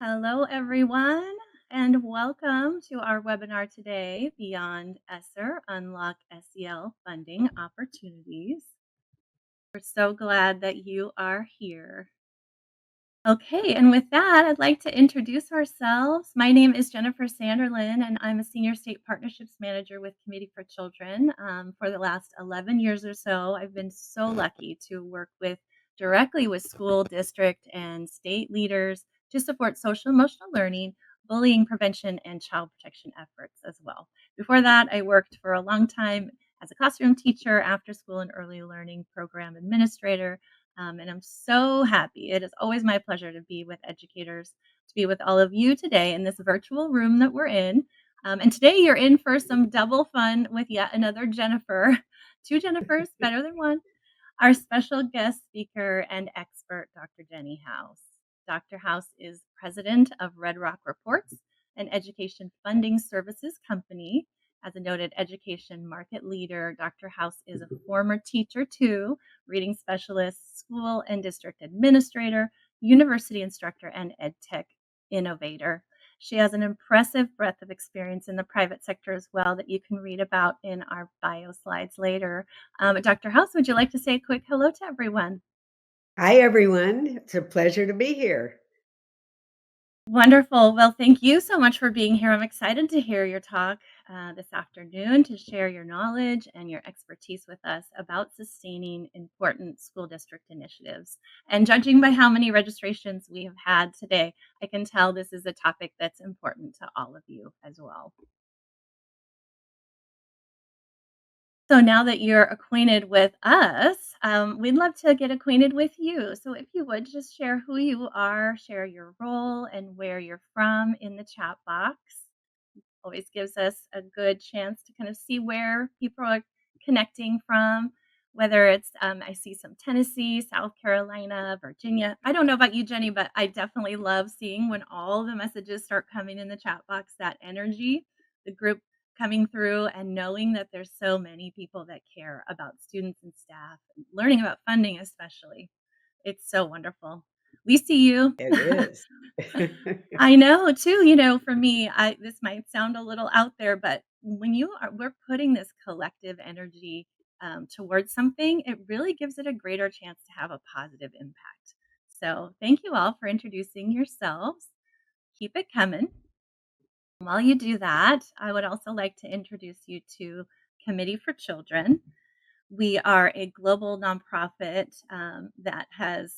Hello, everyone, and welcome to our webinar today, Beyond ESSER Unlock SEL Funding Opportunities. We're so glad that you are here. Okay, and with that, I'd like to introduce ourselves. My name is Jennifer Sanderlin, and I'm a Senior State Partnerships Manager with Committee for Children. For the last 11 years or so, I've been so lucky to work directly with school, district, and state leaders to support social emotional learning, bullying prevention, and child protection efforts as well. Before that, I worked for a long time as a classroom teacher, after school and early learning program administrator, and I'm so happy. It is always my pleasure to be with educators, to be with all of you today in this virtual room that we're in. And today you're in for some double fun with yet another Jennifer. Two Jennifers, better than one. Our special guest speaker and expert, Dr. Jenny House. Dr. House is president of RedRock Reports, an education funding services company. As a noted education market leader, Dr. House is a former teacher too, reading specialist, school and district administrator, university instructor, and ed tech innovator. She has an impressive breadth of experience in the private sector as well that you can read about in our bio slides later. Dr. House, would you like to say a quick hello to everyone? Hi, everyone. It's a pleasure to be here. Wonderful. Well, thank you so much for being here. I'm excited to hear your talk this afternoon to share your knowledge and your expertise with us about sustaining important school district initiatives. And judging by how many registrations we have had today, I can tell this is a topic that's important to all of you as well. So now that you're acquainted with us, we'd love to get acquainted with you. So if you would just share who you are, share your role and where you're from in the chat box. Always gives us a good chance to kind of see where people are connecting from, whether it's, I see some Tennessee, South Carolina, Virginia. I don't know about you, Jenny, but I definitely love seeing when all the messages start coming in the chat box, that energy, the group coming through and knowing that there's so many people that care about students and staff, and learning about funding especially. It's so wonderful. We see you. It is. I know too, for me, I this might sound a little out there, but when we're putting this collective energy towards something, it really gives it a greater chance to have a positive impact. So thank you all for introducing yourselves. Keep it coming. While you do that, I would also like to introduce you to Committee for Children. We are a global nonprofit that has,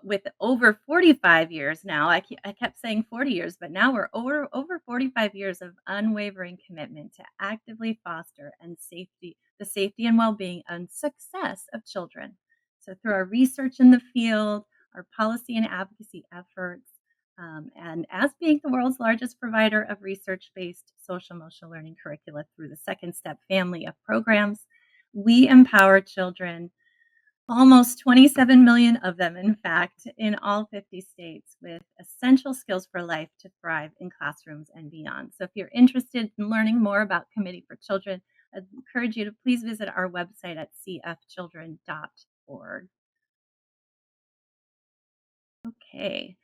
with over 45 years now, I kept saying 40 years, but now we're over 45 years of unwavering commitment to actively foster the safety and well-being and success of children. So through our research in the field, our policy and advocacy efforts, and as being the world's largest provider of research-based social emotional learning curricula through the Second Step family of programs, we empower children, almost 27 million of them, in fact, in all 50 states, with essential skills for life to thrive in classrooms and beyond. So if you're interested in learning more about Committee for Children, I'd encourage you to please visit our website at cfchildren.org. Okay.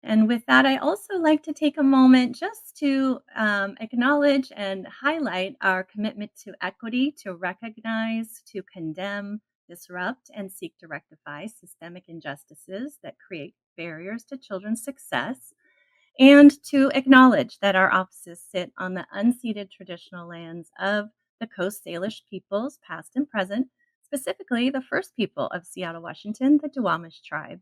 And with that, I also like to take a moment just to acknowledge and highlight our commitment to equity, to recognize, to condemn, disrupt, and seek to rectify systemic injustices that create barriers to children's success, and to acknowledge that our offices sit on the unceded traditional lands of the Coast Salish peoples, past and present, specifically the first people of Seattle, Washington, the Duwamish tribe.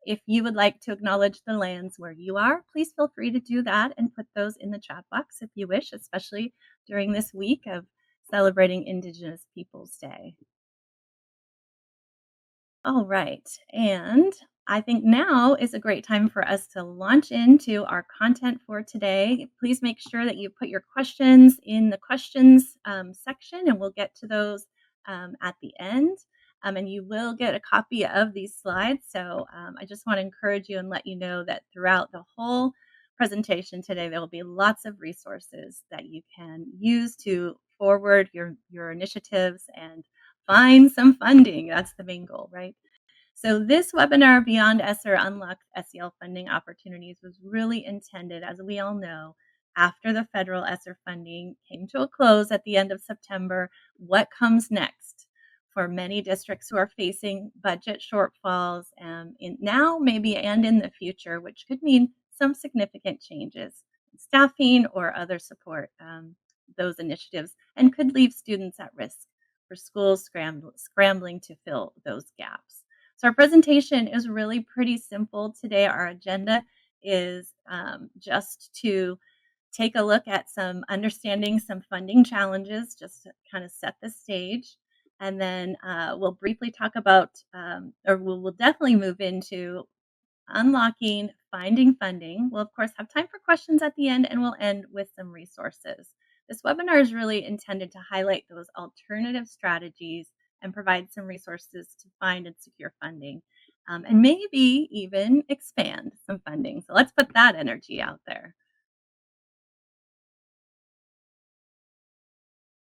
If you would like to acknowledge the lands where you are, please feel free to do that and put those in the chat box if you wish, especially during this week of celebrating Indigenous Peoples Day. All right. And I think now is a great time for us to launch into our content for today. Please make sure that you put your questions in the questions section, and we'll get to those at the end. And you will get a copy of these slides. So I just want to encourage you and let you know that throughout the whole presentation today, there will be lots of resources that you can use to forward your initiatives and find some funding. That's the main goal, right? So, this webinar, Beyond ESSER Unlocked SEL Funding Opportunities, was really intended, as we all know, after the federal ESSER funding came to a close at the end of September. What comes next for many districts who are facing budget shortfalls now, maybe, and in the future, which could mean some significant changes in staffing or other support, those initiatives, and could leave students at risk for schools scrambling to fill those gaps. So, our presentation is really pretty simple today. Our agenda is just to take a look at understanding some funding challenges, just to kind of set the stage. And then we'll briefly talk about, or we'll definitely move into unlocking finding funding. We'll, of course, have time for questions at the end, and we'll end with some resources. This webinar is really intended to highlight those alternative strategies and provide some resources to find and secure funding, and maybe even expand some funding. So let's put that energy out there.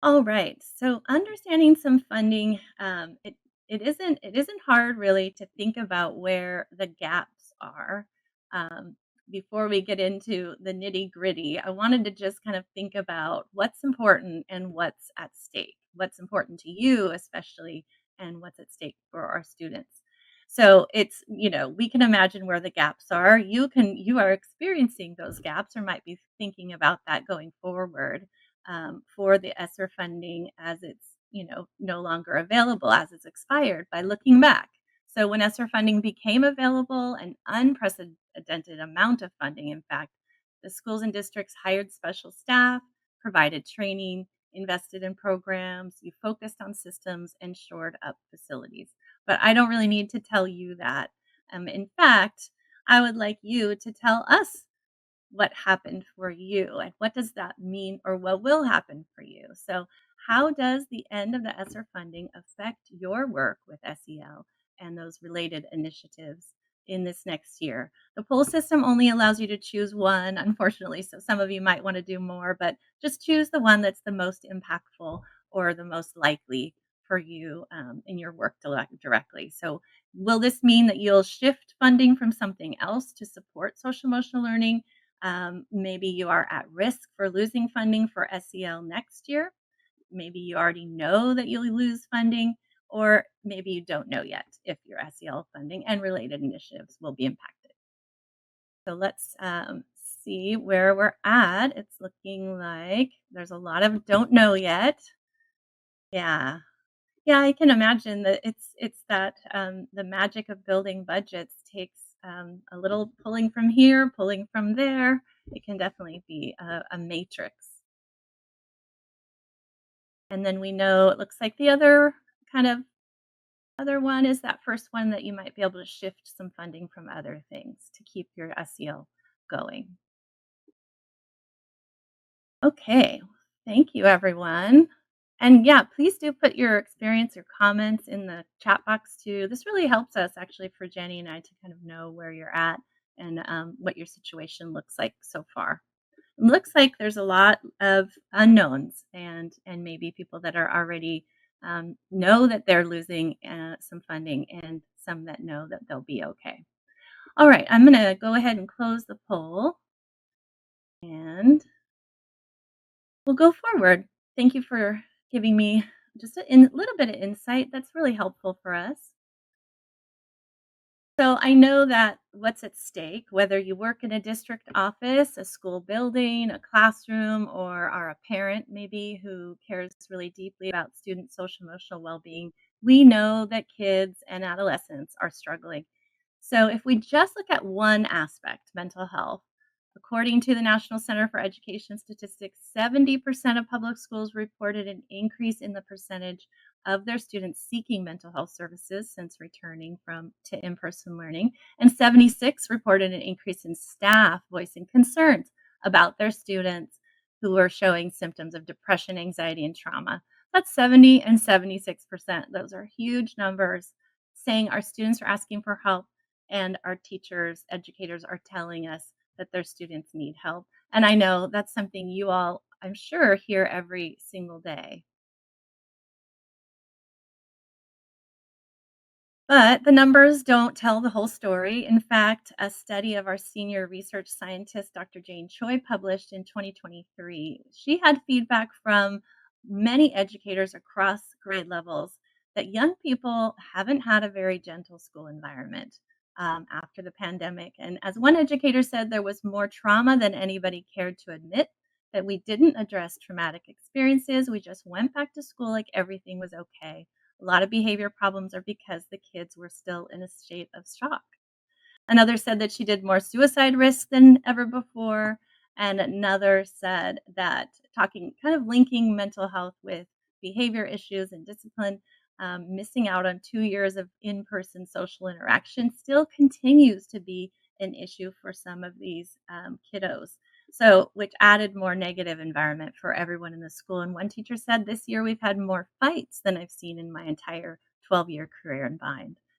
All right. So understanding some funding, it isn't hard really to think about where the gaps are. Um, Before we get into the nitty gritty, I wanted to just kind of think about what's important and what's at stake. What's important to you, especially, and what's at stake for our students. So we can imagine where the gaps are. You are experiencing those gaps, or might be thinking about that going forward, for the ESSER funding, as it's no longer available, as it's expired, by looking back. So when ESSER funding became available, an unprecedented amount of funding, in fact, the schools and districts hired special staff, provided training, invested in programs, you focused on systems, and shored up facilities. But I don't really need to tell you that. In fact, I would like you to tell us what happened for you and what does that mean, or what will happen for you. So, how does the end of the ESSER funding affect your work with SEL and those related initiatives in this next year? The poll system only allows you to choose one, unfortunately. So, some of you might want to do more, but just choose the one that's the most impactful or the most likely for you in your work directly. So, will this mean that you'll shift funding from something else to support social emotional learning? Maybe you are at risk for losing funding for SEL next year. Maybe you already know that you'll lose funding, or maybe you don't know yet if your SEL funding and related initiatives will be impacted. So let's see where we're at. It's looking like there's a lot of don't know yet. Yeah. Yeah, I can imagine that it's that the magic of building budgets takes a little pulling from here, pulling from there. It can definitely be a matrix. And then we know it looks like the kind of other one is that first one, that you might be able to shift some funding from other things to keep your SEL going. Okay. Thank you, everyone. And yeah, please do put your experience or comments in the chat box too. This really helps us, actually, for Jenny and I to kind of know where you're at and what your situation looks like so far. It looks like there's a lot of unknowns, and maybe people that are already know that they're losing some funding, and some that know that they'll be okay. All right, I'm going to go ahead and close the poll, and we'll go forward. Thank you for giving me just a little bit of insight. That's really helpful for us. So I know that what's at stake, whether you work in a district office, a school building, a classroom, or are a parent maybe who cares really deeply about student social emotional well-being, we know that kids and adolescents are struggling. So if we just look at one aspect, mental health, according to the National Center for Education Statistics, 70% of public schools reported an increase in the percentage of their students seeking mental health services since returning from to in-person learning, and 76 reported an increase in staff voicing concerns about their students who are showing symptoms of depression, anxiety, and trauma. That's 70 and 76%. Those are huge numbers, saying our students are asking for help, and our teachers, educators, are telling us that their students need help. And I know that's something you all, I'm sure, hear every single day. But the numbers don't tell the whole story. In fact, a study of our senior research scientist, Dr. Jane Choi, published in 2023, she had feedback from many educators across grade levels that young people haven't had a very gentle school environment after the pandemic. And as one educator said, there was more trauma than anybody cared to admit, that we didn't address traumatic experiences. We just went back to school like everything was okay. A lot of behavior problems are because the kids were still in a state of shock. Another said that she did more suicide risk than ever before. And another said that talking, kind of linking mental health with behavior issues and discipline, missing out on 2 years of in person social interaction still continues to be an issue for some of these kiddos. So, which added more negative environment for everyone in the school. And one teacher said, "This year we've had more fights than I've seen in my entire 12-year career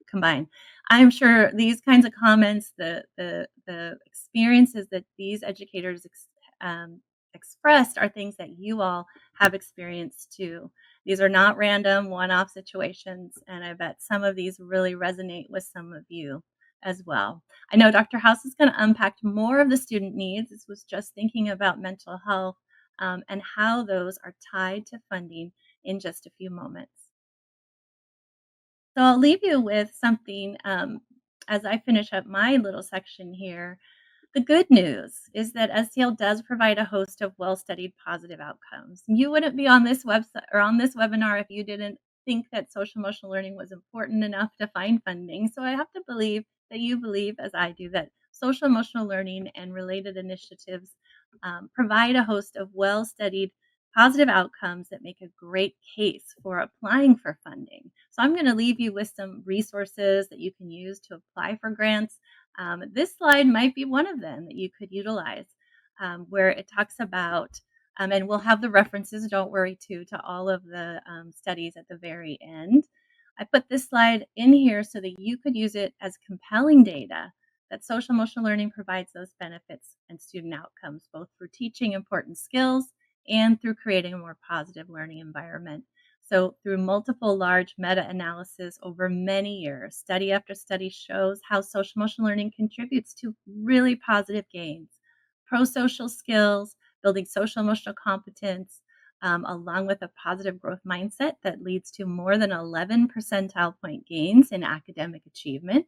combined." I'm sure these kinds of comments, the experiences that these educators expressed are things that you all have experienced too. These are not random one-off situations, and I bet some of these really resonate with some of you as well. I know Dr. House is going to unpack more of the student needs. This was just thinking about mental health and how those are tied to funding in just a few moments. So I'll leave you with something as I finish up my little section here. The good news is that SEL does provide a host of well-studied positive outcomes. You wouldn't be on this website or on this webinar if you didn't think that social emotional learning was important enough to find funding. So I have to believe that you believe, as I do, that social emotional learning and related initiatives provide a host of well-studied positive outcomes that make a great case for applying for funding. So I'm going to leave you with some resources that you can use to apply for grants. This slide might be one of them that you could utilize, where it talks about, and we'll have the references, don't worry, too, to all of the studies at the very end. I put this slide in here so that you could use it as compelling data that social emotional learning provides those benefits and student outcomes, both through teaching important skills and through creating a more positive learning environment. So, through multiple large meta analysis over many years, study after study shows how social emotional learning contributes to really positive gains, pro social skills, building social emotional competence, along with a positive growth mindset that leads to more than 11 percentile point gains in academic achievement,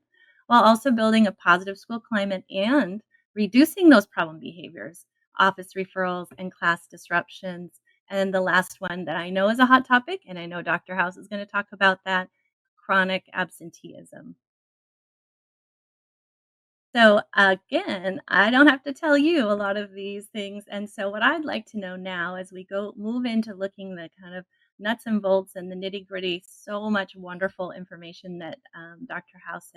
while also building a positive school climate and reducing those problem behaviors, office referrals, and class disruptions. And the last one that I know is a hot topic, and I know Dr. House is going to talk about that, chronic absenteeism. So, again, I don't have to tell you a lot of these things, and so what I'd like to know now as we go move into looking the kind of nuts and bolts and the nitty-gritty, so much wonderful information that, Dr. House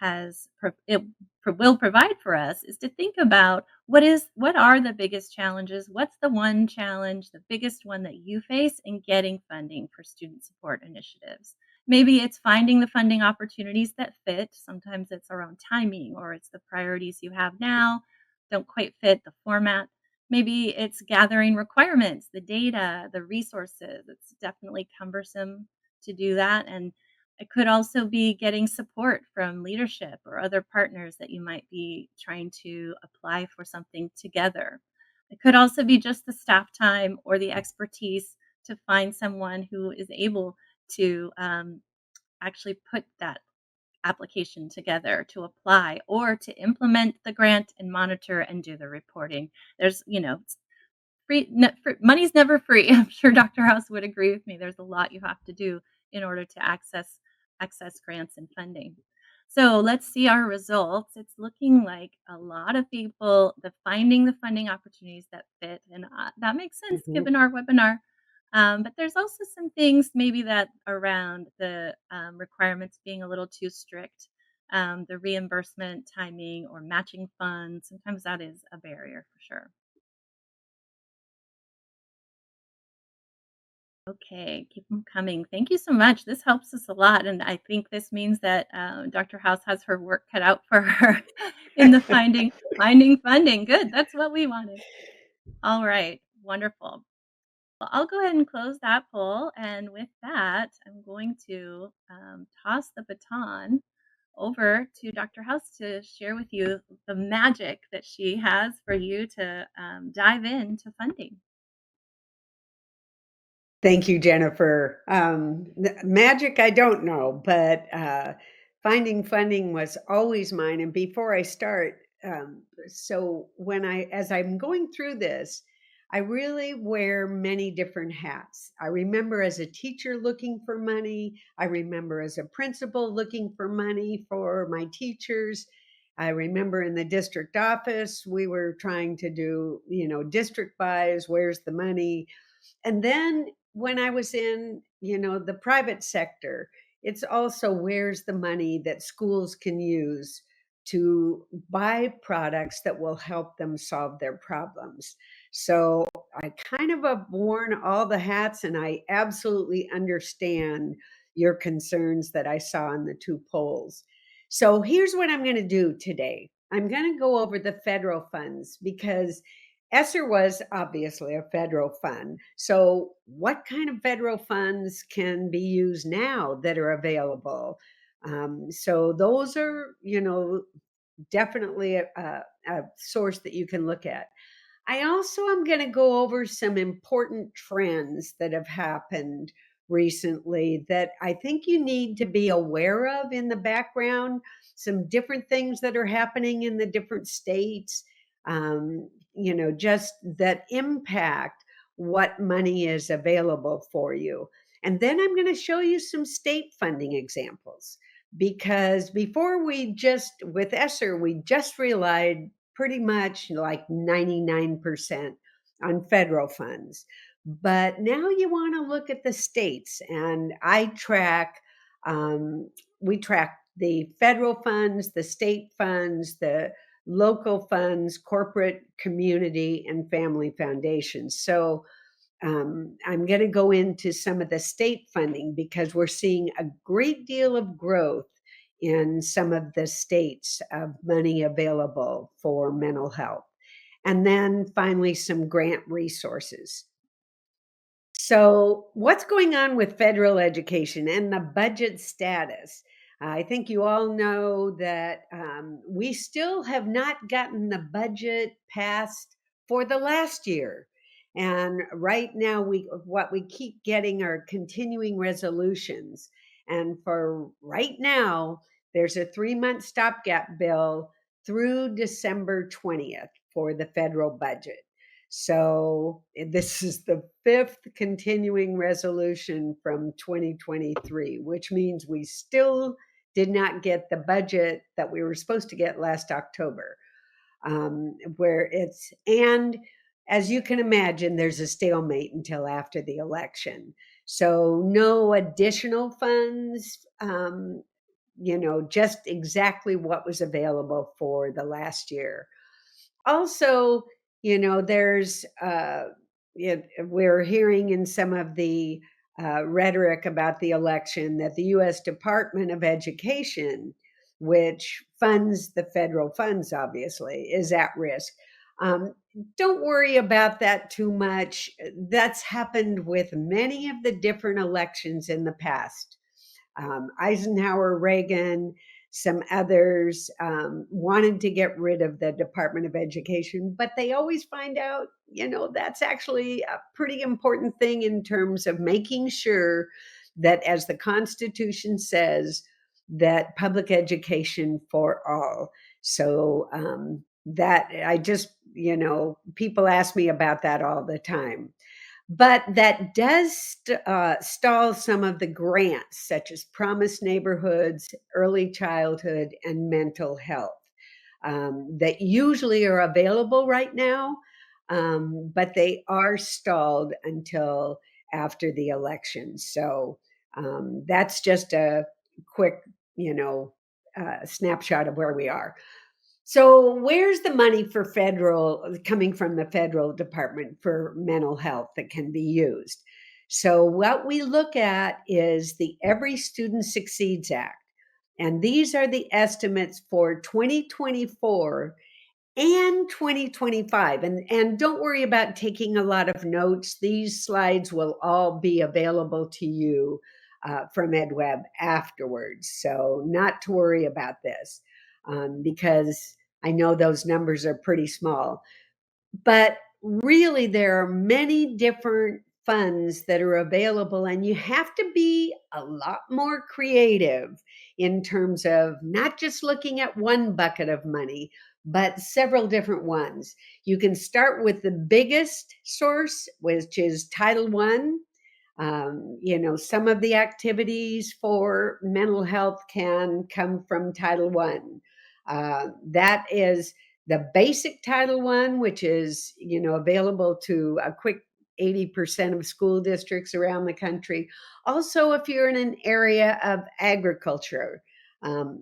has pro it pro will provide for us, is to think about what are the biggest challenges? What's the one challenge, the biggest one that you face in getting funding for student support initiatives? Maybe it's finding the funding opportunities that fit. Sometimes it's around timing or it's the priorities you have now don't quite fit the format. Maybe it's gathering requirements, the data, the resources. It's definitely cumbersome to do that. And it could also be getting support from leadership or other partners that you might be trying to apply for something together. It could also be just the staff time or the expertise to find someone who is able to actually put that application together to apply or to implement the grant and monitor and do the reporting. There's, it's money's never free. I'm sure Dr. House would agree with me. There's a lot you have to do in order to access grants and funding. So let's see our results. It's looking like a lot of people, finding the funding opportunities that fit, and that makes sense Mhm. given our webinar. But there's also some things maybe that around the requirements being a little too strict, the reimbursement timing or matching funds. Sometimes that is a barrier for sure. Okay, keep them coming. Thank you so much. This helps us a lot, and I think this means that Dr. House has her work cut out for her in the finding funding. Good, that's what we wanted. All right, wonderful. Well, I'll go ahead and close that poll. And with that, I'm going to toss the baton over to Dr. House to share with you the magic that she has for you to dive into funding. Thank you, Jennifer. Magic, I don't know, but finding funding was always mine. And before I start, so as I'm going through this, I really wear many different hats. I remember as a teacher looking for money. I remember as a principal looking for money for my teachers. I remember in the district office, we were trying to do, district buys, where's the money? And then when I was in, the private sector, it's also where's the money that schools can use to buy products that will help them solve their problems. So I kind of have worn all the hats, and I absolutely understand your concerns that I saw in the two polls. So here's what I'm going to do today. I'm going to go over the federal funds because ESSER was obviously a federal fund. So, what kind of federal funds can be used now that are available? So, those are, definitely a source that you can look at. I also am going to go over some important trends that have happened recently that I think you need to be aware of in the background, some different things that are happening in the different states, just that impact what money is available for you. And then I'm going to show you some state funding examples because with ESSER, we just relied pretty much like 99% on federal funds. But now you want to look at the states, and we track the federal funds, the state funds, the local funds, corporate, community, and family foundations. So I'm going to go into some of the state funding because we're seeing a great deal of growth in some of the states of money available for mental health. And then finally, some grant resources. So, what's going on with federal education and the budget status? I think you all know that we still have not gotten the budget passed for the last year. And right now, what we keep getting are continuing resolutions. And for right now, there's a 3-month stopgap bill through December 20th for the federal budget. So this is the fifth continuing resolution from 2023, which means we still did not get the budget that we were supposed to get last October. And as you can imagine, there's a stalemate until after the election. So no additional funds, just exactly what was available for the last year. Also, there's we're hearing in some of the rhetoric about the election that the U.S. Department of Education, which funds the federal funds, obviously, is at risk. Um, don't worry about that too much. That's happened with many of the different elections in the past. Eisenhower, Reagan, some others wanted to get rid of the Department of Education, but they always find out, that's actually a pretty important thing in terms of making sure that, as the Constitution says, that public education for all. So that I just, people ask me about that all the time. But that does stall some of the grants, such as Promise Neighborhoods, Early Childhood, and Mental Health, that usually are available right now, but they are stalled until after the election. So that's just a quick, snapshot of where we are. So, where's the money for coming from the federal department for mental health that can be used? So, what we look at is the Every Student Succeeds Act. And these are the estimates for 2024. and 2025. And don't worry about taking a lot of notes. These slides will all be available to you from EdWeb afterwards. So not to worry about this because I know those numbers are pretty small. But really, there are many different funds that are available, and you have to be a lot more creative in terms of not just looking at one bucket of money, but several different ones. You can start with the biggest source, which is Title One. Some of the activities for mental health can come from Title One. That is the basic Title One, which is available to a quick 80% of school districts around the country. Also, if you're in an area of agriculture,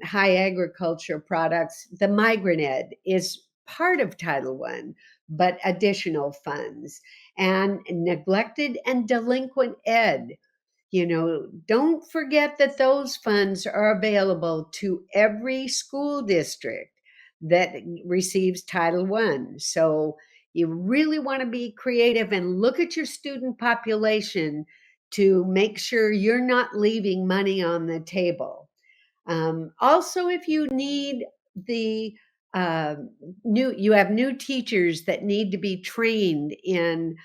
high agriculture products, the Migrant Ed is part of Title One, but additional funds and neglected and delinquent ed. Don't forget that those funds are available to every school district that receives Title One. So you really want to be creative and look at your student population to make sure you're not leaving money on the table. Also, if you need the uh, you have new teachers that need to be trained in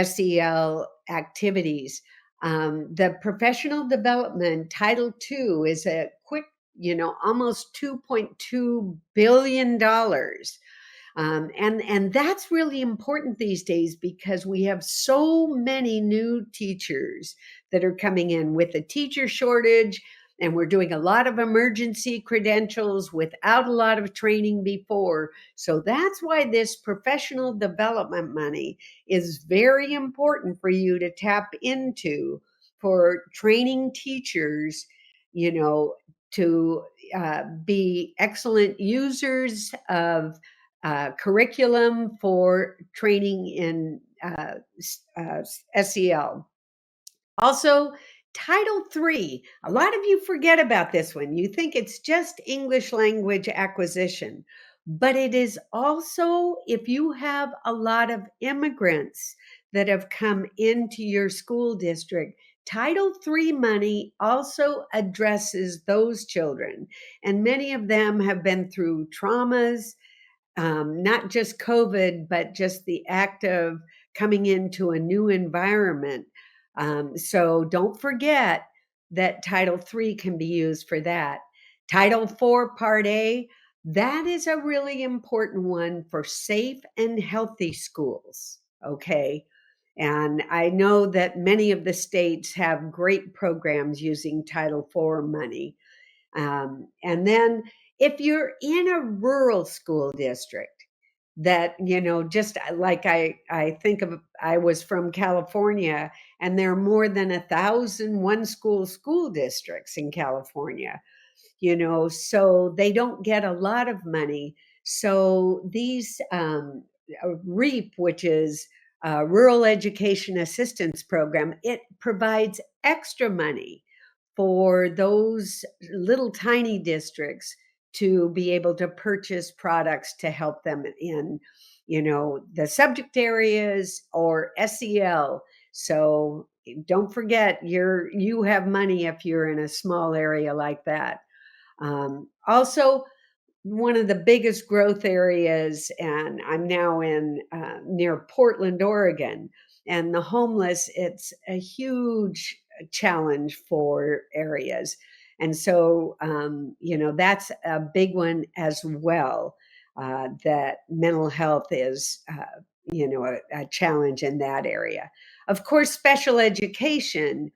SEL activities. The professional development Title II is a quick, almost $2.2 billion. And that's really important these days because we have so many new teachers that are coming in with a teacher shortage, and we're doing a lot of emergency credentials without a lot of training before. So that's why this professional development money is very important for you to tap into for training teachers, to be excellent users of curriculum for training in SEL. Also, Title III. A lot of you forget about this one. You think it's just English language acquisition, but it is also if you have a lot of immigrants that have come into your school district. Title III money also addresses those children, and many of them have been through traumas, not just COVID, but just the act of coming into a new environment. So don't forget that Title III can be used for that. Title IV, Part A, that is a really important one for safe and healthy schools. Okay. And I know that many of the states have great programs using Title IV money. And then if you're in a rural school district that, just like I think of, I was from California, and there are more than 1,000 one school districts in California, so they don't get a lot of money. So these REAP, which is Rural Education Assistance Program, it provides extra money for those little tiny districts to be able to purchase products to help them in, the subject areas or SEL. So don't forget you have money if you're in a small area like that. Also, one of the biggest growth areas, and I'm now in near Portland, Oregon, and the homeless, it's a huge challenge for areas. And so, that's a big one as well, that mental health is, a challenge in that area. Of course, special education,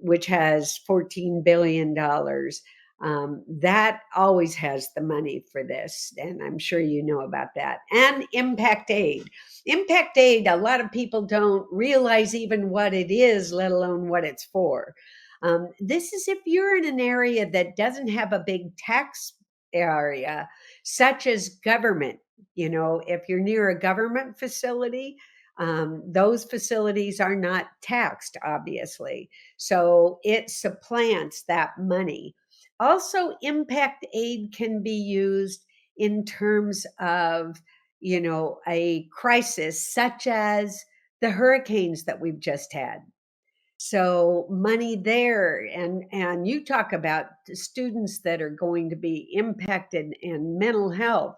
which has $14 billion, that always has the money for this, and I'm sure you know about that. And impact aid. Impact aid, a lot of people don't realize even what it is, let alone what it's for. This is if you're in an area that doesn't have a big tax area, such as government. If you're near a government facility, those facilities are not taxed, obviously. So it supplants that money. Also, impact aid can be used in terms of, a crisis such as the hurricanes that we've just had. So money there, and you talk about the students that are going to be impacted in mental health.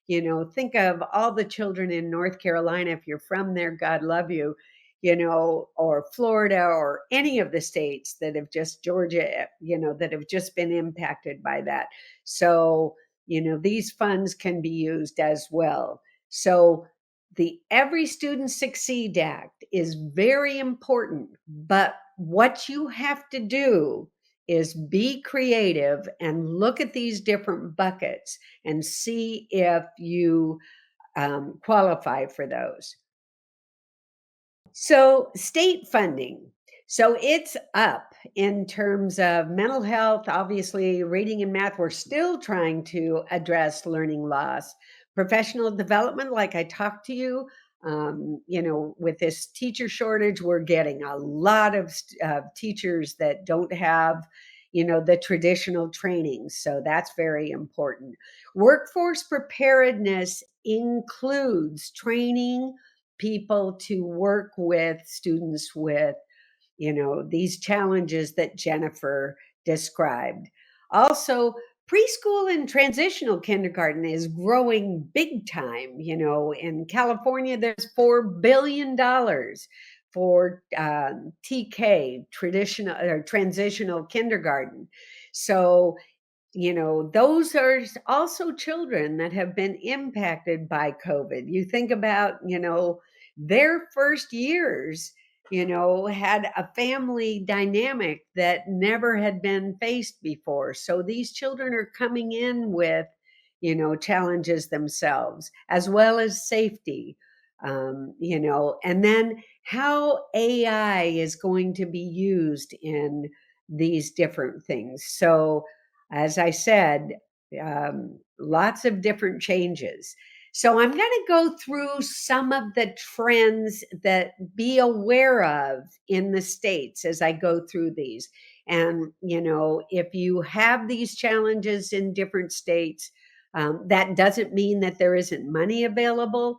Think of all the children in North Carolina. If you're from there, God love you. Or Florida, or any of the states that have just Georgia, that have just been impacted by that. So, these funds can be used as well. So the Every Student Succeed Act is very important, but what you have to do is be creative and look at these different buckets and see if you qualify for those. So, state funding. So, it's up in terms of mental health, obviously, reading and math. We're still trying to address learning loss. Professional development, like I talked to you, with this teacher shortage, we're getting a lot of teachers that don't have, the traditional training. So, that's very important. Workforce preparedness includes training people to work with students with, these challenges that Jennifer described. Also, preschool and transitional kindergarten is growing big time. In California, there's $4 billion for TK, traditional or transitional kindergarten. So those are also children that have been impacted by COVID. You think about, their first years, had a family dynamic that never had been faced before. So these children are coming in with, challenges themselves, as well as safety, and then how AI is going to be used in these different things. So, as I said, lots of different changes. So I'm going to go through some of the trends that be aware of in the states as I go through these. And, if you have these challenges in different states, that doesn't mean that there isn't money available,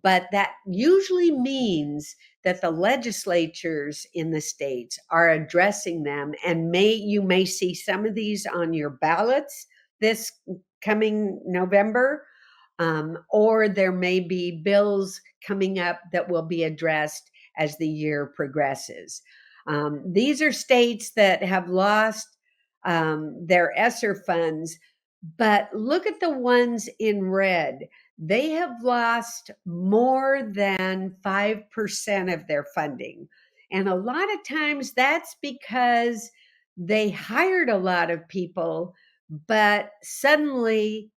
but that usually means that the legislatures in the states are addressing them, and you may see some of these on your ballots this coming November, or there may be bills coming up that will be addressed as the year progresses. These are states that have lost their ESSER funds, but look at the ones in red. They have lost more than 5% of their funding. And a lot of times that's because they hired a lot of people, but suddenly,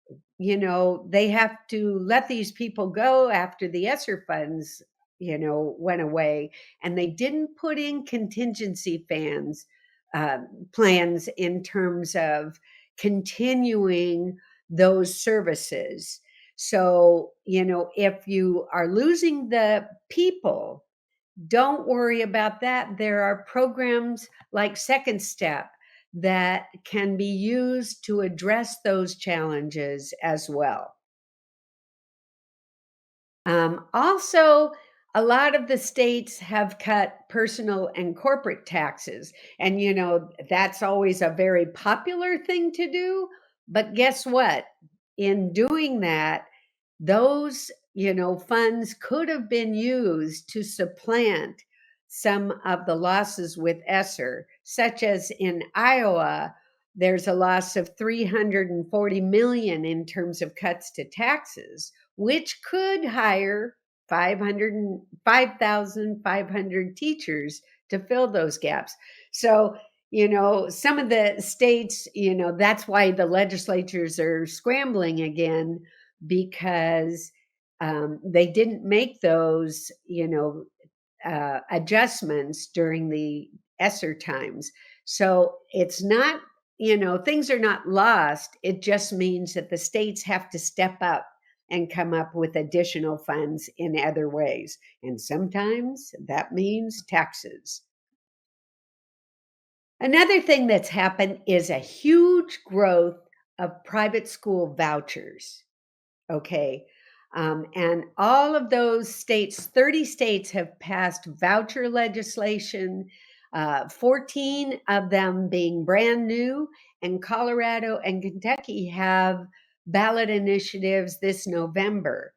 they have to let these people go after the ESSER funds, went away, and they didn't put in contingency plans in terms of continuing those services. So, if you are losing the people, don't worry about that. There are programs like Second Step that can be used to address those challenges as well. Also, a lot of the states have cut personal and corporate taxes. And, that's always a very popular thing to do. But guess what? In doing that, those, funds could have been used to supplant some of the losses with ESSER, such as in Iowa, there's a loss of 340 million in terms of cuts to taxes, which could hire 5,500 teachers to fill those gaps. So, some of the states, that's why the legislatures are scrambling again, because they didn't make those, adjustments during the ESSER times. So it's not, things are not lost. It just means that the states have to step up and come up with additional funds in other ways. And sometimes that means taxes. Another thing that's happened is a huge growth of private school vouchers. Okay. And all of those states, 30 states have passed voucher legislation, 14 of them being brand new, and Colorado and Kentucky have ballot initiatives this November.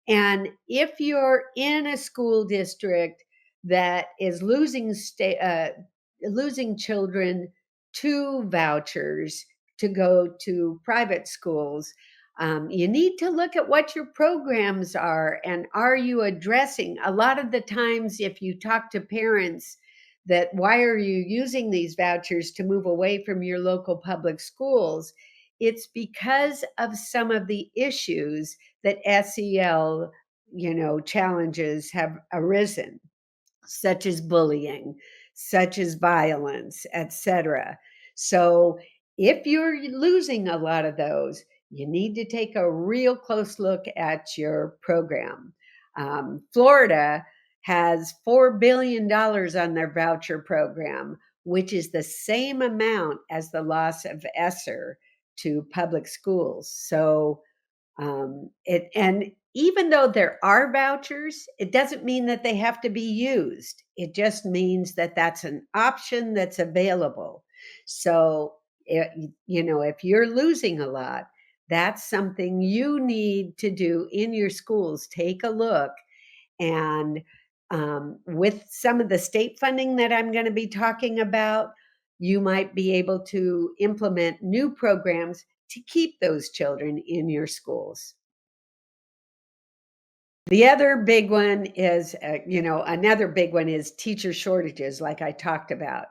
And if you're in a school district that is losing children to vouchers to go to private schools, you need to look at what your programs are and are you addressing. A lot of the times, if you talk to parents that why are you using these vouchers to move away from your local public schools, it's because of some of the issues that SEL, challenges have arisen, such as bullying, such as violence, etc. So if you're losing a lot of those, you need to take a real close look at your program. Florida has $4 billion on their voucher program, which is the same amount as the loss of ESSER to public schools. So and even though there are vouchers, it doesn't mean that they have to be used. It just means that that's an option that's available. So, if you're losing a lot, that's something you need to do in your schools. Take a look. And with some of the state funding that I'm going to be talking about, you might be able to implement new programs to keep those children in your schools. The other big one is, another big one is teacher shortages, like I talked about.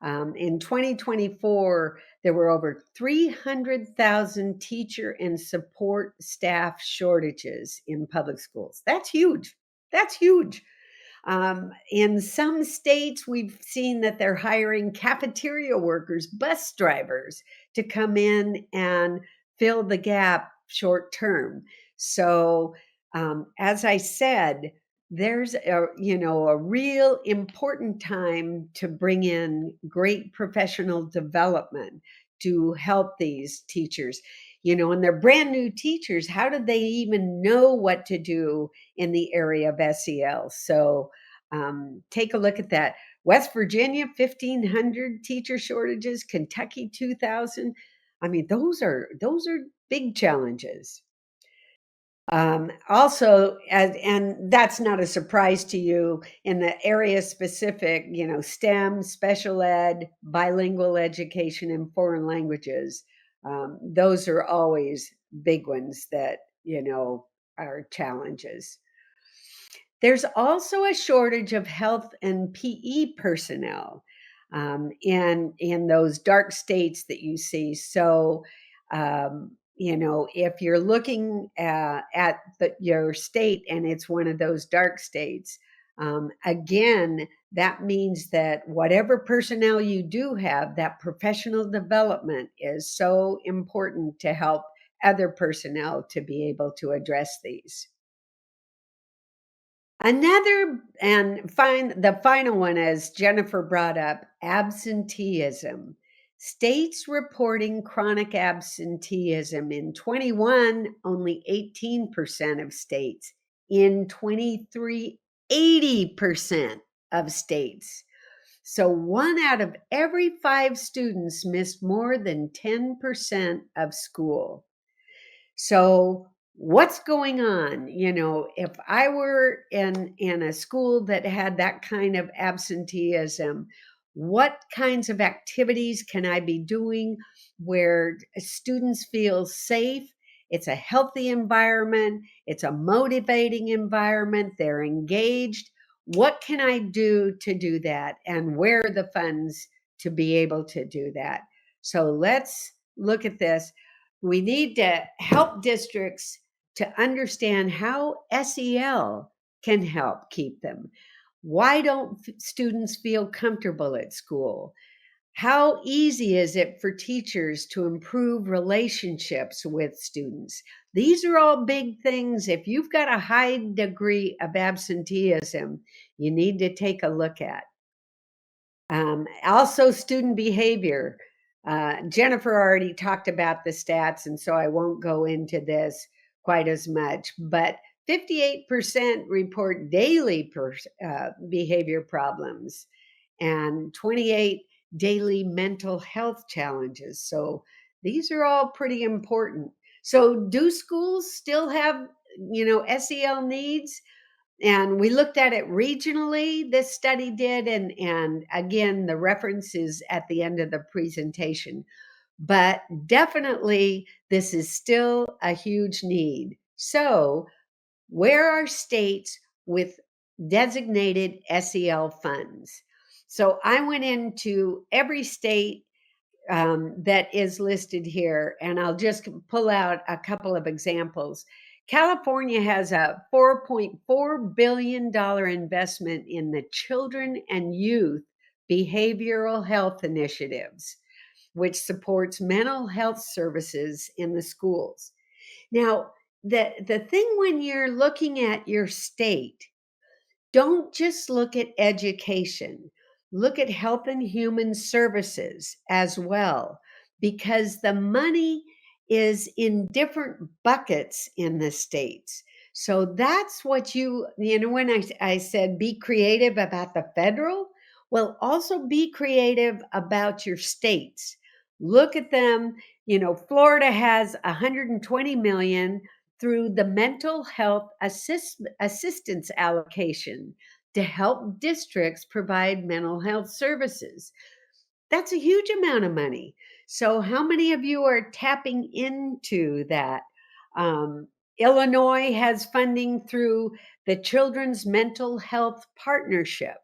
In 2024, there were over 300,000 teacher and support staff shortages in public schools. That's huge. That's huge. In some states, we've seen that they're hiring cafeteria workers, bus drivers to come in and fill the gap short term. So, as I said, there's a real important time to bring in great professional development to help these teachers. And they're brand new teachers. How did they even know what to do in the area of SEL? So take a look at that. West Virginia, 1,500 teacher shortages. Kentucky, 2,000. I mean, those are big challenges. Also, and that's not a surprise to you, in the area specific, STEM, special ed, bilingual education, and foreign languages. Those are always big ones that, are challenges. There's also a shortage of health and PE personnel in those dark states that you see. So, if you're looking at your state and it's one of those dark states, again, that means that whatever personnel you do have, that professional development is so important to help other personnel to be able to address these. The final one, as Jennifer brought up, absenteeism. States reporting chronic absenteeism. In 21, only 18% of states. In 23, 80% of states. So 1 out of every 5 students missed more than 10% of school. So what's going on? If I were in a school that had that kind of absenteeism, what kinds of activities can I be doing where students feel safe? It's a healthy environment. It's a motivating environment. They're engaged. What can I do to do that? And where are the funds to be able to do that? So let's look at this. We need to help districts to understand how SEL can help keep them. Why don't students feel comfortable at school? How easy is it for teachers to improve relationships with students? These are all big things. If you've got a high degree of absenteeism, you need to take a look at. Also, student behavior. Jennifer already talked about the stats, and so I won't go into this quite as much, but 58% report daily behavior problems and 28 daily mental health challenges. So these are all pretty important. So do schools still have, SEL needs? And we looked at it regionally, this study did, and again, the reference is at the end of the presentation. But definitely, this is still a huge need. So, where are states with designated SEL funds? So, I went into every state that is listed here, and I'll just pull out a couple of examples. California has a $4.4 billion investment in the Children and Youth Behavioral Health Initiatives, which supports mental health services in the schools. Now, the thing when you're looking at your state, don't just look at education, look at health and human services as well, because the money is in different buckets in the states. So that's what when I said be creative about the federal, well, also be creative about your states. Look at them. Florida has 120 million through the mental health assistance allocation to help districts provide mental health services. That's a huge amount of money. So, how many of you are tapping into that? Illinois has funding through the Children's Mental Health Partnership.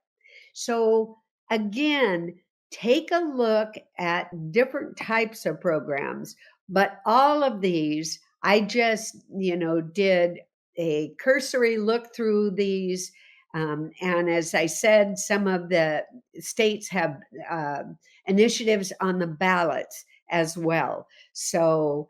So, again, take a look at different types of programs, but all of these, I just, did a cursory look through these. And as I said, some of the states have initiatives on the ballots as well. So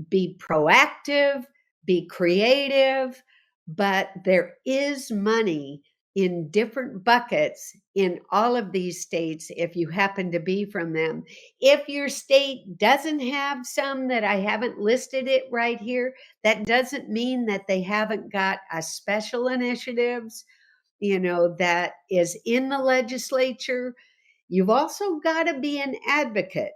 be proactive, be creative, but there is money in different buckets in all of these states if you happen to be from them. If your state doesn't have some that I haven't listed it right here, that doesn't mean that they haven't got a special initiatives, that is in the legislature. You've also got to be an advocate,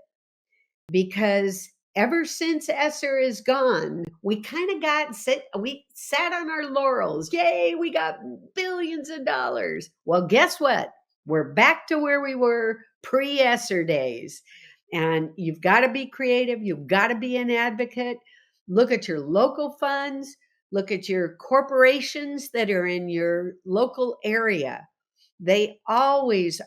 because ever since ESSER is gone, we kind of we sat on our laurels. Yay, we got billions of dollars. Well, guess what? We're back to where we were pre-ESSER days. And you've got to be creative. You've got to be an advocate. Look at your local funds. Look at your corporations that are in your local area. They always,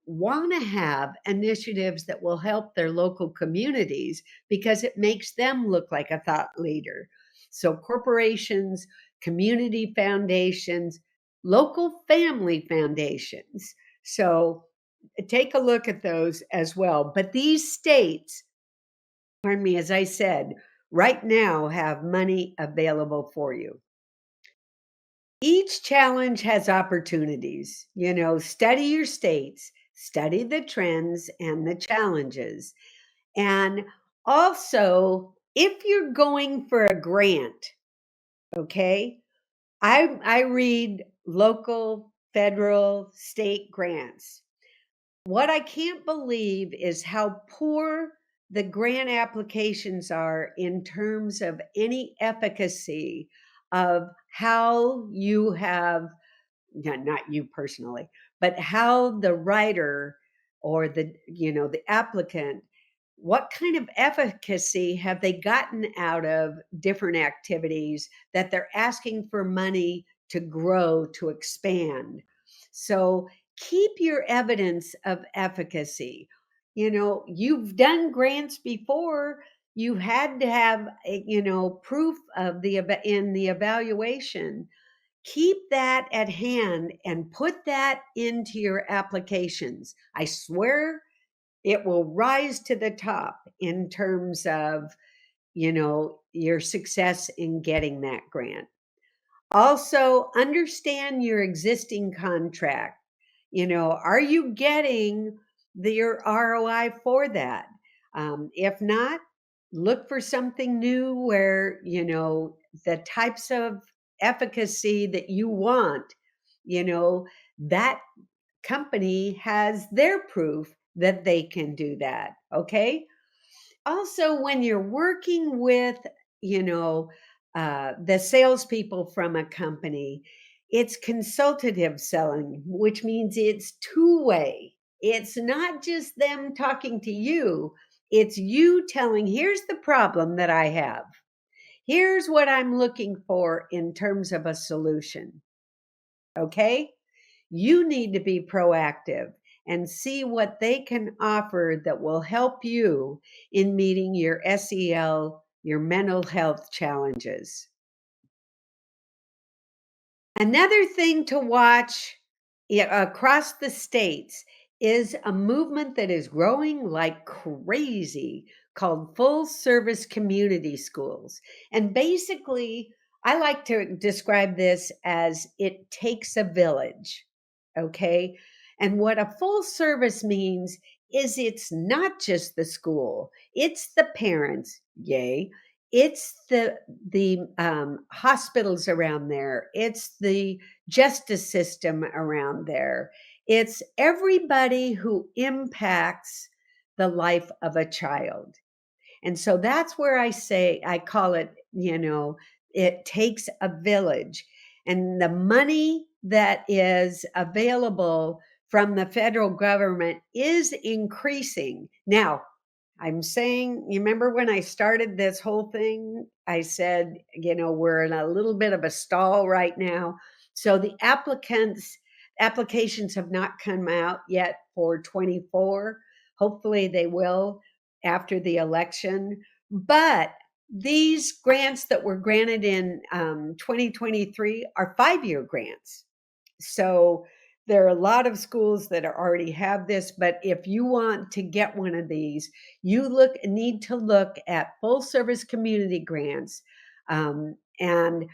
want to have initiatives that will help their local communities because it makes them look like a thought leader. So, corporations, community foundations, local family foundations. So, take a look at those as well. But these states, pardon me, as I said, right now have money available for you. Each challenge has opportunities. Study your states, study the trends and the challenges. And also, if you're going for a grant, okay, I read local, federal, state grants. What I can't believe is how poor the grant applications are in terms of any efficacy of how you have, not you personally, but how the writer or the applicant, what kind of efficacy have they gotten out of different activities that they're asking for money to grow, to expand. So keep your evidence of efficacy. You've done grants before. You had to have proof of in the evaluation. Keep that at hand and put that into your applications. I swear it will rise to the top in terms of your success in getting that grant. Also, understand your existing contract. Are you getting your ROI for that? If not, look for something new where, the types of efficacy that you want, that company has their proof that they can do that. Okay. Also, when you're working with, the salespeople from a company, it's consultative selling, which means it's two-way. It's not just them talking to you, it's you telling, here's the problem that I have. Here's what I'm looking for in terms of a solution. Okay? You need to be proactive and see what they can offer that will help you in meeting your SEL, your mental health challenges. Another thing to watch across the states is a movement that is growing like crazy called full service community schools. And basically, I like to describe this as it takes a village. Okay. And what a full service means is it's not just the school, it's the parents, yay, it's the hospitals around there. It's the justice system around there. It's everybody who impacts the life of a child. And so that's where I call it, it takes a village. And the money that is available from the federal government is increasing. Now, I'm saying, you remember when I started this whole thing? I said, we're in a little bit of a stall right now. So the applications have not come out yet for 24. Hopefully they will after the election. But these grants that were granted in 2023 are 5-year grants. So there are a lot of schools that already have this, but if you want to get one of these, you need to look at full service community grants. And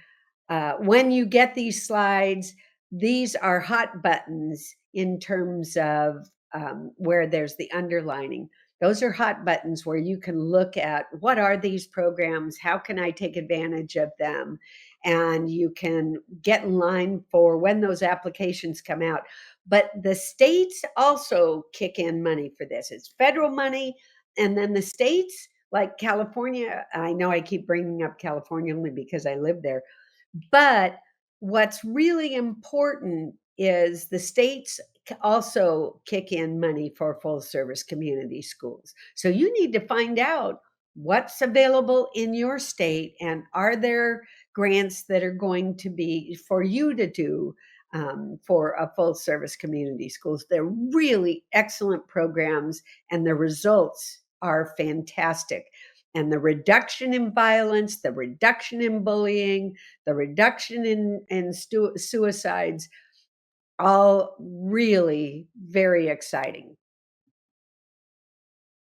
when you get these slides, these are hot buttons in terms of where there's the underlining. Those are hot buttons where you can look at what are these programs? How can I take advantage of them? And you can get in line for when those applications come out. But the states also kick in money for this. It's federal money. And then the states, like California, I know I keep bringing up California only because I live there. But what's really important is the states also kick in money for full service community schools. So you need to find out what's available in your state and are there grants that are going to be for you to do for a full service community schools. They're really excellent programs and the results are fantastic. And the reduction in violence, the reduction in bullying, the reduction in suicides, all really very exciting.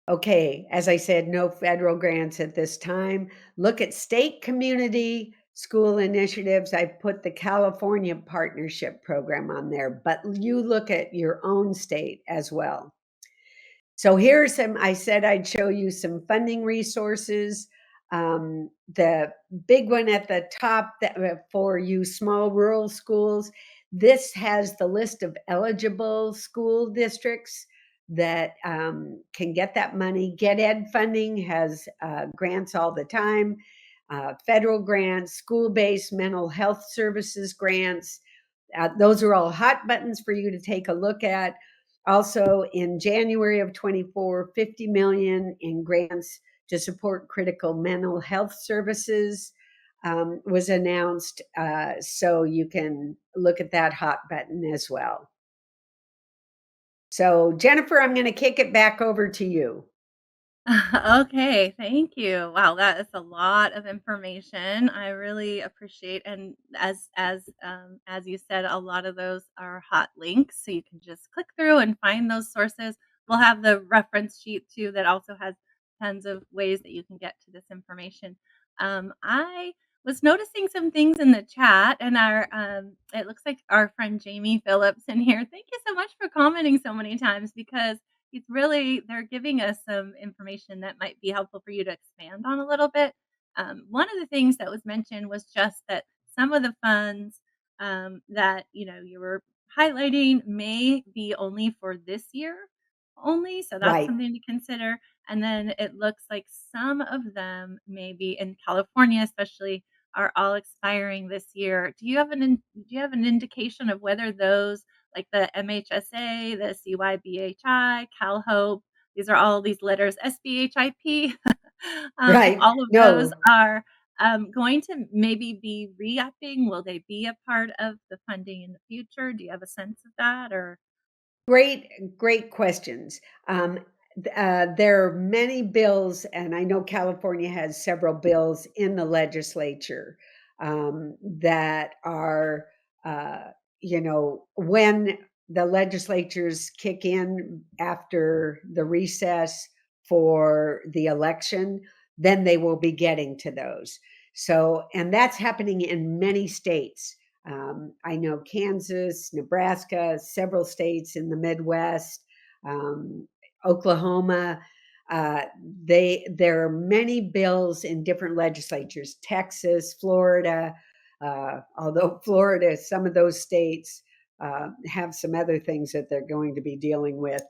Okay, as I said, no federal grants at this time. Look at state community school initiatives. I put the California Partnership Program on there, but you look at your own state as well. So here's I said I'd show you some funding resources. The big one at the top for you small rural schools, this has the list of eligible school districts that can get that money. Get Ed funding has grants all the time, federal grants, school-based mental health services grants. Those are all hot buttons for you to take a look at. Also, in January of 24, 50 million in grants to support critical mental health services was announced. So you can look at that hot button as well. So, Jennifer, I'm going to kick it back over to you. Okay, thank you. Wow, that is a lot of information. I really appreciate, and as you said, a lot of those are hot links, so you can just click through and find those sources. We'll have the reference sheet too that also has tons of ways that you can get to this information. I was noticing some things in the chat, and our it looks like our friend Jamie Phillips in here. Thank you so much for commenting so many times because it's really they're giving us some information that might be helpful for you to expand on a little bit. One of the things that was mentioned was just that some of the funds that you were highlighting may be only for this year only, so that's Right, something to consider. And then it looks like some of them, maybe in California especially, are all expiring this year. Do you have an indication of whether those, like the MHSA, the CYBHI, CalHOPE, these are all these letters, SBHIP, if right. all of those No, are going to maybe be re-upping? Will they be a part of the funding in the future? Do you have a sense of that? Or great questions. There are many bills, and I know California has several bills in the legislature that are, uh, when the legislatures kick in after the recess for the election, then they will be getting to those. So, and that's happening in many states. I know Kansas, Nebraska, several states in the Midwest, um, Oklahoma. Uh, there are many bills in different legislatures. Texas, Florida. Although Florida, some of those states have some other things that they're going to be dealing with,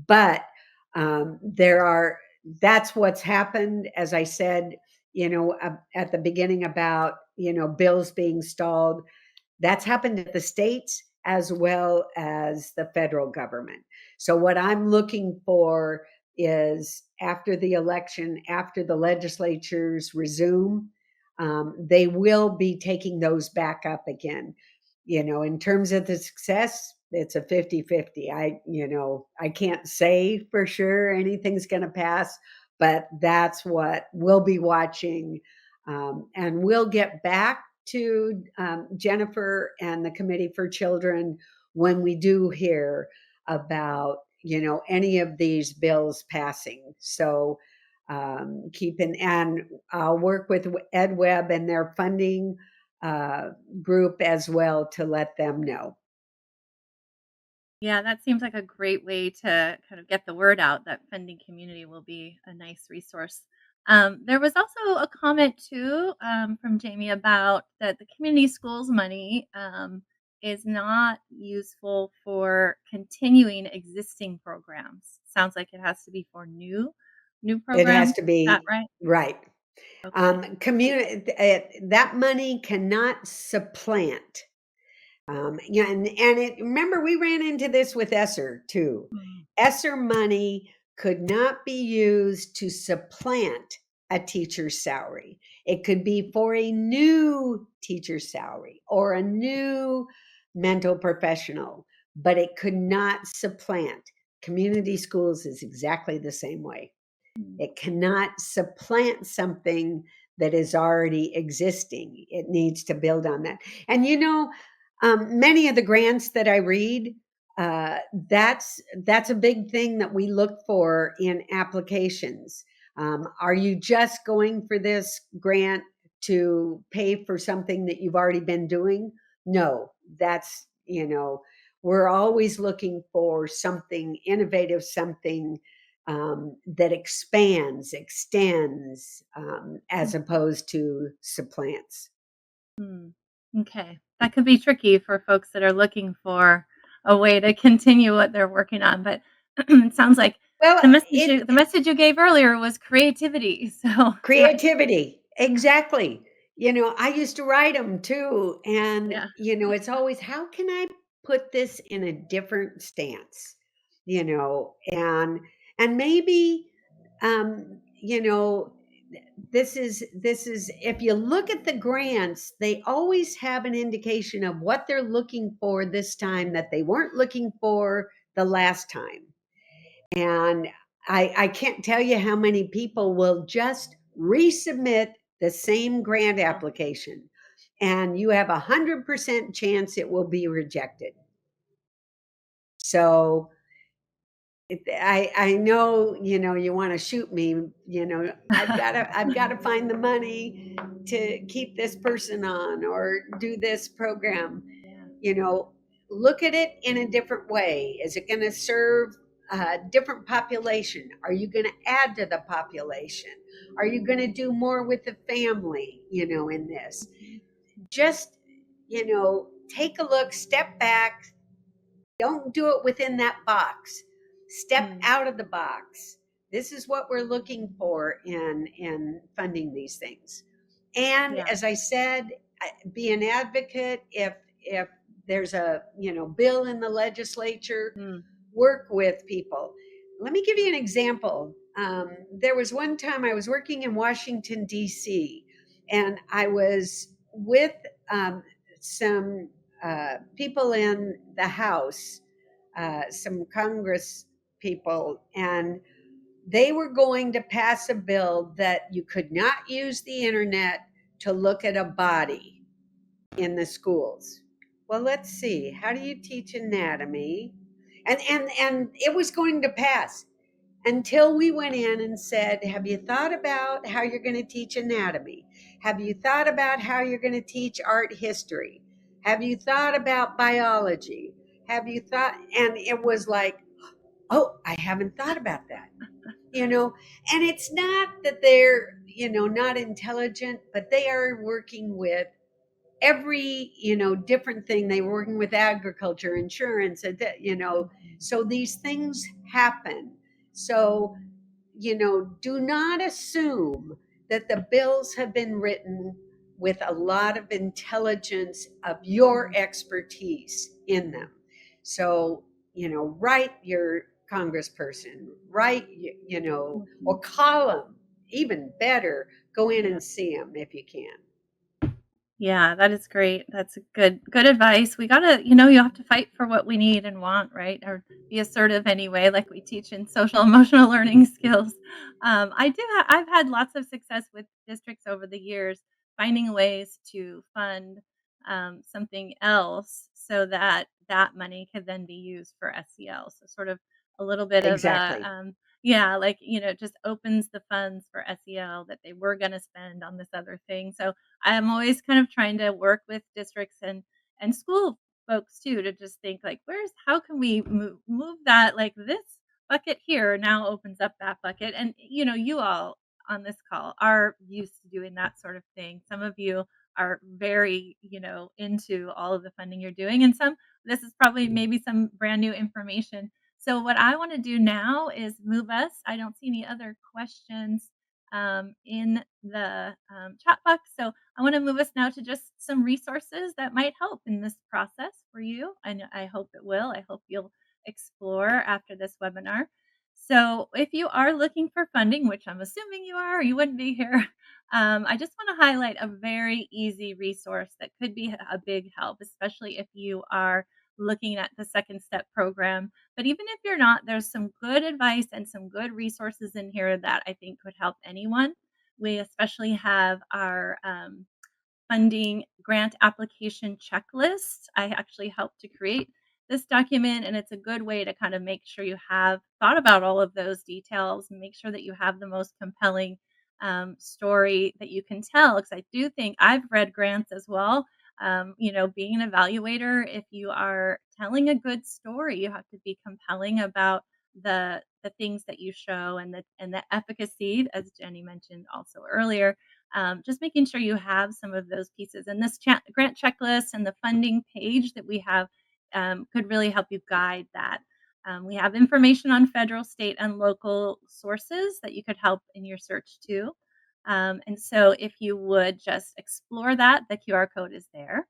but there are. That's what's happened. As I said, at the beginning about bills being stalled, that's happened at the states as well as the federal government. So, what I'm looking for is after the election, after the legislatures resume, they will be taking those back up again. In terms of the success, it's a 50-50. I can't say for sure anything's going to pass, but that's what we'll be watching. And we'll get back to Jennifer and the Committee for Children when we do hear about any of these bills passing. So and I'll work with Ed Webb and their funding uh, group as well to let them know. yeah, that seems like a great way to kind of get the word out that funding community will be a nice resource. There was also a comment too from Jamie about that the community schools money is not useful for continuing existing programs. Sounds like it has to be for new It has programs. to Is that be right? right. Okay. That money cannot supplant. Remember, we ran into this with ESSER too. Mm, ESSER money could not be used to supplant a teacher's salary. It could be for a new teacher's salary or a new mental professional, but it could not supplant. Community schools is exactly the same way. mm, It cannot supplant something that is already existing. It needs to build on that. And many of the grants that I read, that's a big thing that we look for in applications. Are you just going for this grant to pay for something that you've already been doing? No, we're always looking for something innovative, something that expands, extends, as mm. opposed to supplants. Hmm. Okay. That could be tricky for folks that are looking for a way to continue what they're working on, but it sounds like Well, the message you gave earlier was creativity. So, right. creativity, exactly. I used to write them too, and Yeah. it's always how can I put this in a different stance, and maybe, this is if you look at the grants, they always have an indication of what they're looking for this time that they weren't looking for the last time. And I can't tell you how many people will just resubmit the same grant Oh, application, and you have 100% chance it will be rejected. So I know you want to shoot me. I've got to find the money to keep this person on or do this program. yeah. You know, Look at it in a different way. Is it going to serve? different population? Are you going to add to the population? Are you going to do more with the family, in this? Just, take a look, step back. Don't do it within that box. Step Mm, out of the box. This is what we're looking for in funding these things. And yeah. as I said, be an advocate if there's a bill in the legislature. Mm, Work with people. Let me give you an example. There was one time I was working in Washington D.C. and I was with some people in the House, some Congress people, and they were going to pass a bill that you could not use the internet to look at a body in the schools. Well, let's see. How do you teach anatomy? And it was going to pass until we went in and said, have you thought about how you're going to teach anatomy? Have you thought about how you're going to teach art history? Have you thought about biology? Have you thought? And it was like, oh, I haven't thought about that. And it's not that they're, not intelligent, but they are working with every, different thing. They were working with agriculture, insurance, mhm, so these things happen. So, do not assume that the bills have been written with a lot of intelligence of your mm, expertise in them. So, write your congressperson, write, mhm. or call them. Even better, go in Yeah. and see them if you can. Yeah, that is great. That's a good advice. We gotta, you have to fight for what we need and want, right? Or be assertive anyway, like we teach in social emotional learning skills. I've had lots of success with districts over the years finding ways to fund something else so that that money could then be used for SEL. So sort of a little bit of a Exactly. yeah, like, it just opens the funds for SEL that they were going to spend on this other thing. So I'm always kind of trying to work with districts and school folks too to just think like, where's how can we move that like this bucket here now opens up that bucket, and you all on this call are used to doing that sort of thing. Some of you are very into all of the funding you're doing, and some this is probably maybe some brand new information. So what I want to do now is move us. I don't see any other questions in the chat box. So I want to move us now to just some resources that might help in this process for you. And I hope it will. I hope you'll explore after this webinar. So if you are looking for funding, which I'm assuming you are, or you wouldn't be here, I just want to highlight a very easy resource that could be a big help, especially if you are looking at the second step program. But even if you're not, there's some good advice and some good resources in here that I think could help anyone. We especially have our funding grant application checklist. I actually helped to create this document, and it's a good way to kind of make sure you have thought about all of those details and make sure that you have the most compelling story that you can tell. Because I do think I've read grants as well. Being an evaluator, if you are telling a good story, you have to be compelling about the things that you show and the efficacy, as Jenny mentioned also earlier, just making sure you have some of those pieces. And this grant checklist and the funding page that we have could really help you guide that. We have information on federal, state, and local sources that you could help in your search too. And so if you would just explore that, the QR code is there.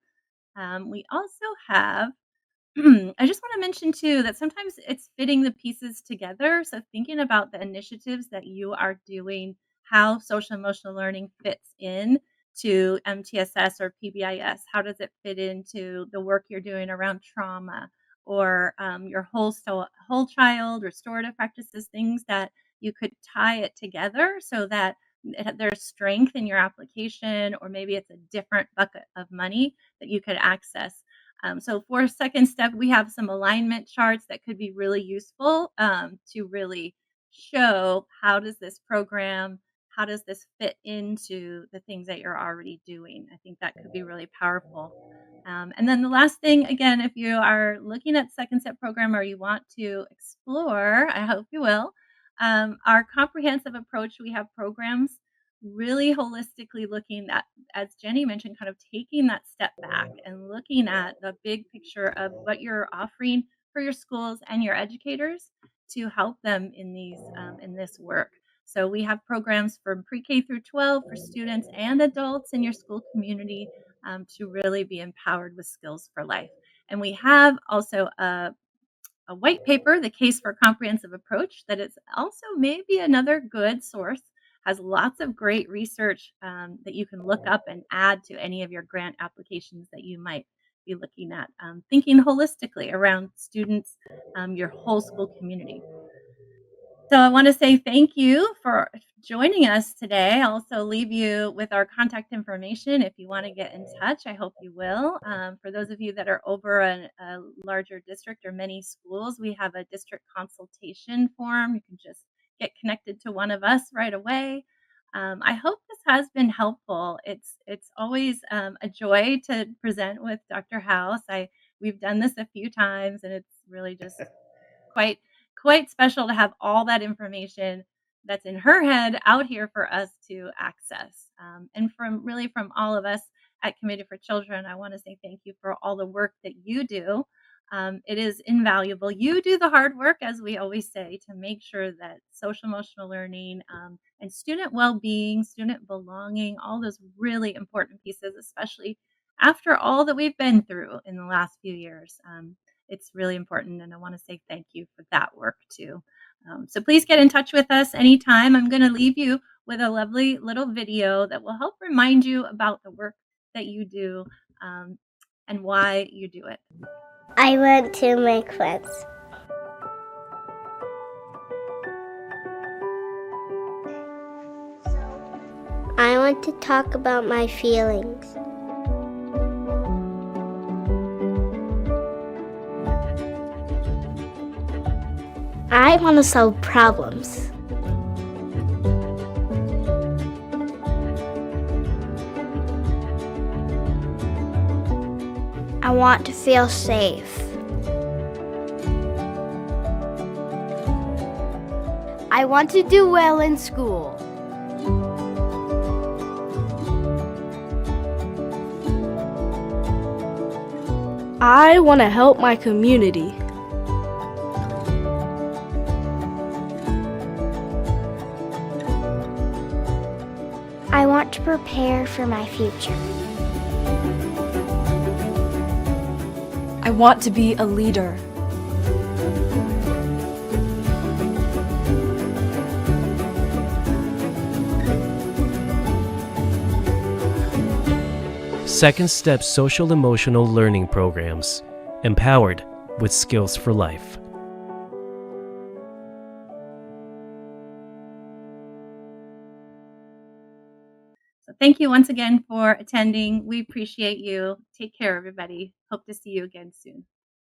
We also have I just want to mention too that sometimes it's fitting the pieces together. So thinking about the initiatives that you are doing, how social emotional learning fits in to MTSS or PBIS. How does it fit into the work you're doing around trauma or your whole child restorative practices? Things that you could tie it together so that there's strength in your application, or maybe it's a different bucket of money that you could access. So for second step, we have some alignment charts that could be really useful to really show how does this fit into the things that you're already doing. I think that could be really powerful. And then the last thing, again, if you are looking at second step program or you want to explore, I hope you will, our comprehensive approach, we have programs really holistically looking at, as Jenny mentioned, kind of taking that step back and looking at the big picture of what you're offering for your schools and your educators to help them in this work. So we have programs from pre-K through 12 for students and adults in your school community to really be empowered with skills for life. And we have also a white paper, The Case for a Comprehensive Approach, that is also maybe another good source, has lots of great research that you can look up and add to any of your grant applications that you might be looking at, thinking holistically around students, your whole school community. So I want to say thank you for joining us today. I'll also leave you with our contact information if you want to get in touch. I hope you will. For those of you that are over a larger district or many schools, we have a district consultation form. You can just get connected to one of us right away. I hope this has been helpful. It's always a joy to present with Dr. House. We've done this a few times, and it's really just quite quite special to have all that information that's in her head out here for us to access. And from all of us at Committee for Children, I want to say thank you for all the work that you do. It is invaluable. You do the hard work, as we always say, to make sure that social emotional learning and student well-being, student belonging, all those really important pieces, especially after all that we've been through in the last few years. It's really important, and I want to say thank you for that work too. So please get in touch with us anytime. I'm going to leave you with a lovely little video that will help remind you about the work that you do and why you do it. I want to make friends. I want to talk about my feelings. I want to solve problems. I want to feel safe. I want to do well in school. I want to help my community. I want to prepare for my future. I want to be a leader. Second Step Social Emotional Learning Programs, empowered with skills for life. So thank you once again for attending. We appreciate you. Take care, everybody. Hope to see you again soon.